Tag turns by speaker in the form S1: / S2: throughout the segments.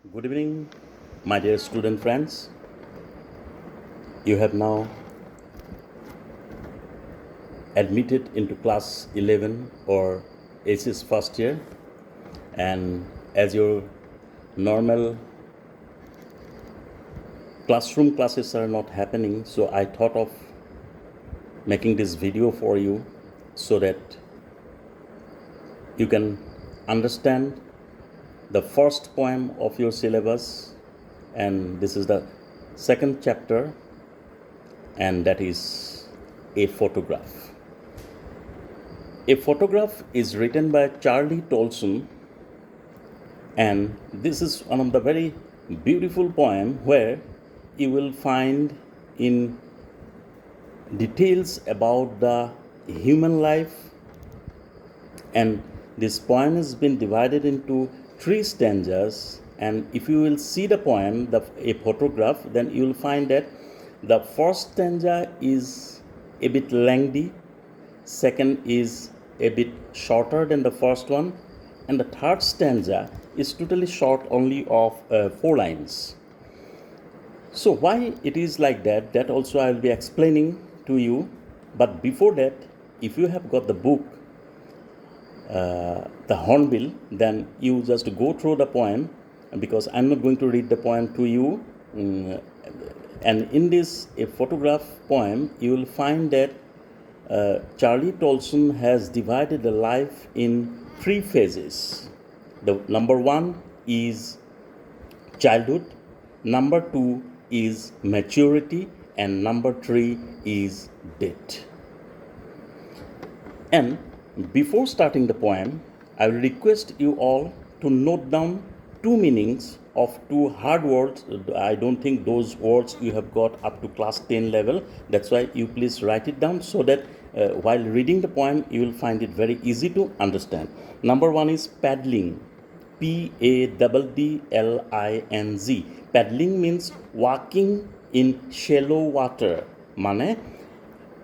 S1: Good evening, my dear student friends. You have now admitted into class 11 or ACES first year, and as your normal classroom classes are not happening, so I thought of making this video for you so that you can understand the first poem of your syllabus, and this is the second chapter, and that is A Photograph. A Photograph is written by Charlie Tolson, and this is one of the very beautiful poem where you will find in details about the human life, and this poem has been divided into 3 stanzas. And if you will see the poem, A Photograph, then you will find that the first stanza is a bit lengthy, second is a bit shorter than the first one, and the third stanza is totally short, only of 4 lines. So why it is like that, that also I will be explaining to you. But before that, if you have got the book, the Hornbill, then you just go through the poem, because I'm not going to read the poem to you. And in this A Photograph poem, you will find that Charlie Tolson has divided the life in 3 phases. The number 1 is childhood, number 2 is maturity, and number 3 is death. And before starting the poem, I will request you all to note down 2 meanings of 2 hard words. I don't think those words you have got up to class 10 level. That's why you please write it down so that while reading the poem, you will find it very easy to understand. Number 1 is paddling. Paddling. Paddling means walking in shallow water. Mane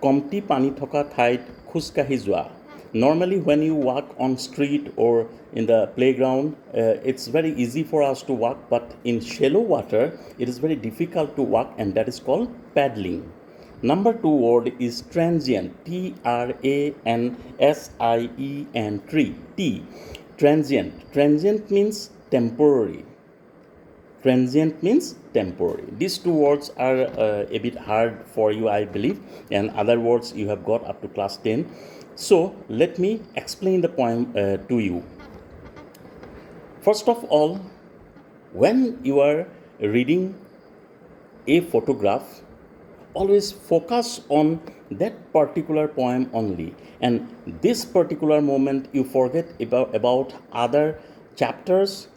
S1: komti pani thoka thait khuzkahi joa. Normally when you walk on street or in the playground, it's very easy for us to walk, but in shallow water it is very difficult to walk, and that is called paddling. Number 2 word is transient. Transient. Transient means temporary. Transient means temporary. These 2 words are a bit hard for you, I believe, and other words you have got up to class 10. So let me explain the poem to you. First of all, when you are reading A Photograph, always focus on that particular poem only, and this particular moment you forget about other chapters,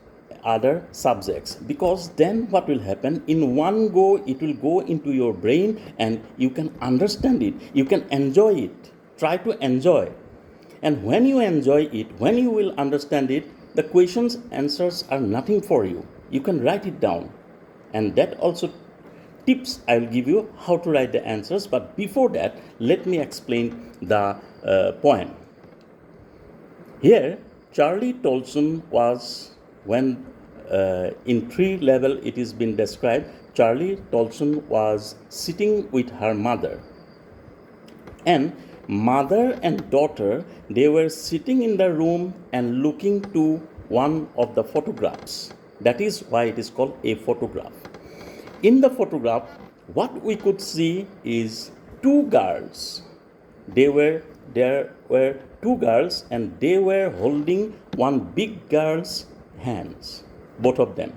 S1: other subjects, because then what will happen, in one go it will go into your brain and you can understand it, you can enjoy it. Try to enjoy, and when you enjoy it, when you will understand it, the questions answers are nothing for you. You can write it down, and that also tips I will give you how to write the answers. But before that, let me explain the poem. Here Charlie Tolson was, when in 3 level it is been described, Charlie Tolson was sitting with her mother, and mother and daughter, they were sitting in the room and looking to one of the photographs. That is why it is called a photograph. In the photograph, what we could see is 2 girls. There were 2 girls, and they were holding one big girl's hands, both of them.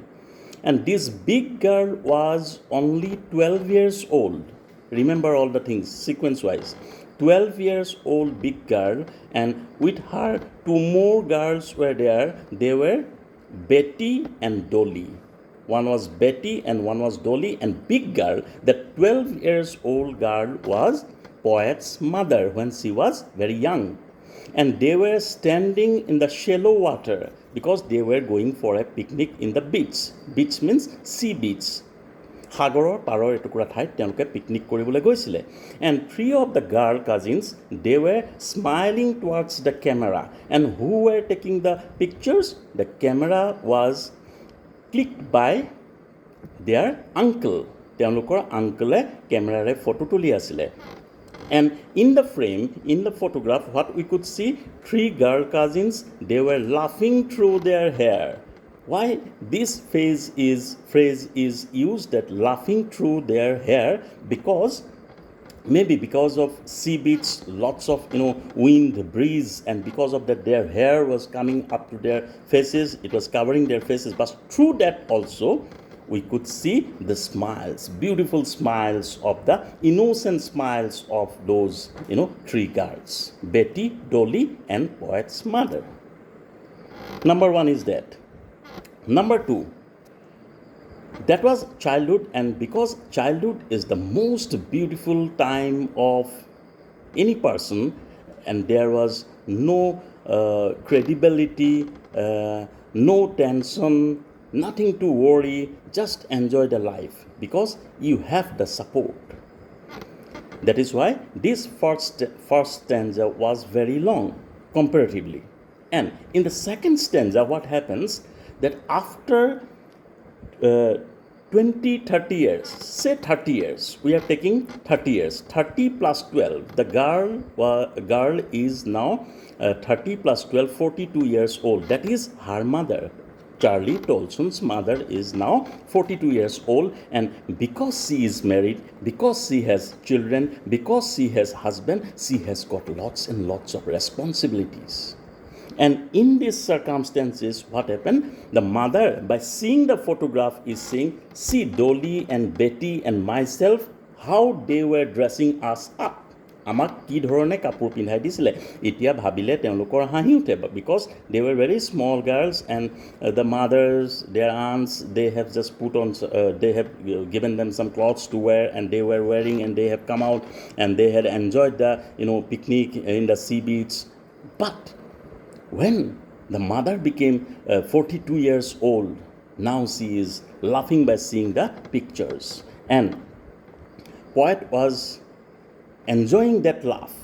S1: And this big girl was only 12 years old. Remember all the things sequence wise. 12 years old big girl, and with her 2 more girls were there. They were Betty and Dolly. One was Betty and one was Dolly, and big girl, the 12 years old girl, was poet's mother when she was very young. And they were standing in the shallow water because they were going for a picnic in the beach. Beach means sea beach. সাগৰৰ পাৰৰ এটুকুৰা ঠাইত তেওঁলোকে picnic কৰিবলৈ গৈছিলে, and 3 of the girl cousins, they were smiling towards the camera. And who were taking the pictures? The camera was clicked by their uncle. তেওঁলোকৰ আংকলে কেমেৰাৰে photo তুলি আছিলে. And in the frame, in the photograph, what we could see, 3 girl cousins, they were laughing through their hair. Why this phrase is used, that laughing through their hair? Because maybe because of sea beach, lots of wind, breeze, and because of that their hair was coming up to their faces, it was covering their faces, but through that also we could see the smiles, beautiful smiles of the innocent smiles of those 3 girls, Betty, Dolly, and poet's mother. Number 1 is that. Number 2, that was childhood, and because childhood is the most beautiful time of any person, and there was no credibility, no tension, nothing to worry, just enjoy the life because you have the support. That is why this first stanza was very long comparatively. And in the second stanza, what happens, that after 20-30 years, say 30 years, we are taking 30 years, 30 plus 12, the girl is now 30 plus 12, 42 years old. That is her mother. Charlie Tolson's mother is now 42 years old, and because she is married, because she has children, because she has husband, she has got lots and lots of responsibilities. And in these circumstances, what happened? The mother, by seeing the photograph, is saying, see Dolly and Betty and myself, how they were dressing us up. আমাক কি ধৰণে কাপোৰ পিন্ধাই দিছিলে, এতিয়া ভাবিলে তেওঁলোকৰ হাঁহি উঠে, because they were very small girls and the mothers, their aunts, they have just put on, they have given them some clothes to wear and they were wearing and they have come out and they had enjoyed the picnic in the sea beach. But when the mother became 42 years old, now she is laughing by seeing the pictures, and poet was enjoying that laugh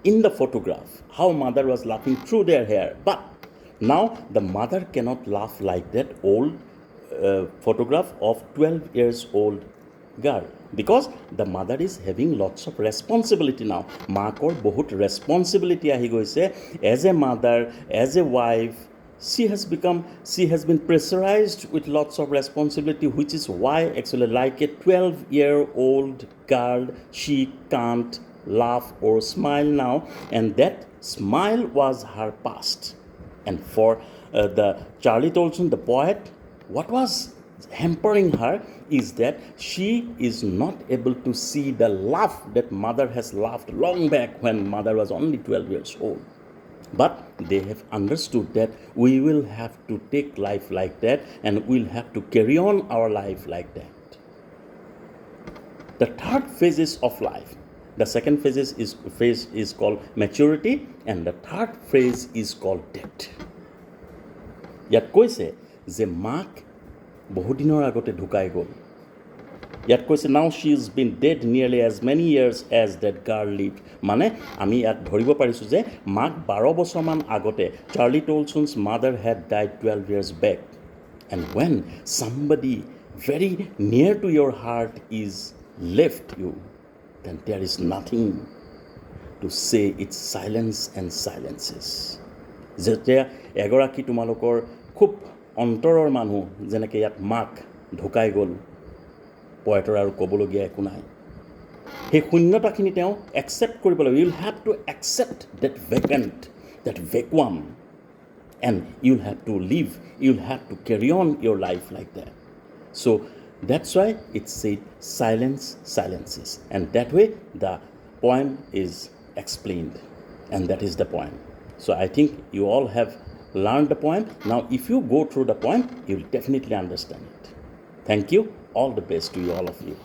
S1: in the photograph, how mother was laughing through their hair. But now the mother cannot laugh like that old photograph of 12 years old girl, because the mother is having lots of responsibility now. Maakor bahut responsibility ahi goise as a mother, as a wife. She has been pressurized with lots of responsibility, which is why actually like a 12-year-old girl, she can't laugh or smile now, and that smile was her past. And for the Charlie Tolson, the poet, what was hampering her is that she is not able to see the laugh that mother has laughed long back when mother was only 12 years old. But they have understood that we will have to take life like that, and we'll have to carry on our life like that. The third phases of life, the second phase is called maturity, and the third phase is called death. ইয়াত কৈছে যে মাক বহুদিনৰ আগতে ঢুকাই গ'ল. ইয়াত কৈছে now she has been dead nearly as many years as that girl lived. মানে আমি ইয়াত ধৰিব পাৰিছোঁ যে মাক 12 বছৰমান আগতে, Charlie Tolson's mother had died 12 years back. And when somebody very near to your heart is left you, then there is nothing to say, it's silence and silences. যেতিয়া এগৰাকী তোমালোকৰ খুব অন্তৰৰ মানুহ যেনেকৈ ইয়াত মাক ঢুকাই গ'ল, পয়েটৰ আৰু ক'বলগীয়া একো নাই, সেই শূন্যতাখিনি তেওঁ একচেপ্ট কৰিব লাগিব. You'll have to accept that vacant, that vacuum, and you'll have to live, you'll have to carry on your life like that. So' that's why it's said silence, silences, and that way the poem is explained, and that is the poem. So I think you all have learned the poem. Now if you go through the poem, you will definitely understand it. Thank you. All the best to you, all of you.